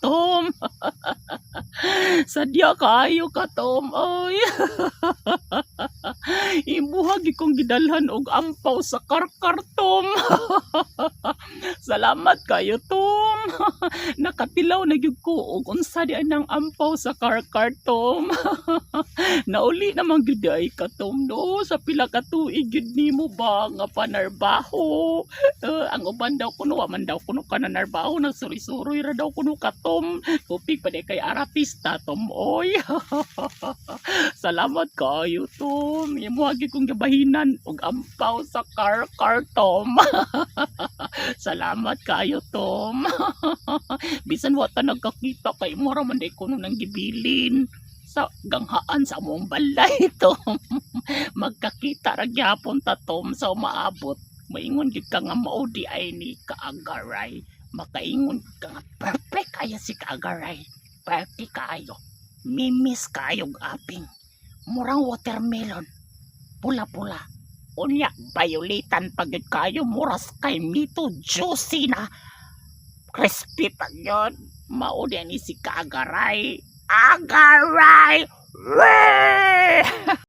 Tom, sadya kaayo ka Tom, oy. Imuhag kong gidalhan og ampaw sa karkar Tom. Salamat kayo Tom. Nakatilaw na gyud ko og unsa di nang ampaw sa karkar Tom. Nauli naman gyud ay ka Tom no sa pila ka tuig gyud nimo ba nga panarbaho. Ang uban daw kuno wa man daw kuno ka nanarbaho nagsuri-suroy ra daw kuno ka Tom. Tupig pa di kay artista Tom oy. Salamat kayo Tom. Imuhag kong gabahinan og ampaw sa karkar Tom. Salamat kayo Tom. Bisan wa ta nagkakita kay mo ra man day kuno nang gibilin sa ganghaan sa among balay Tom. Magkakita ra gyapon ta Tom sa umaabot. Maingon gid ka nga mao di ay ni Kaagaray. Makaingon ka nga perfect kaya si Kaagaray. Perfect kayo. Mimis kayog aping. Murang watermelon. Pula-pula. Unya violetan pagid kayo muras kay mito juicy na. Crispy pa yun. Mao di ni si Kaagaray. Agaray! Weh!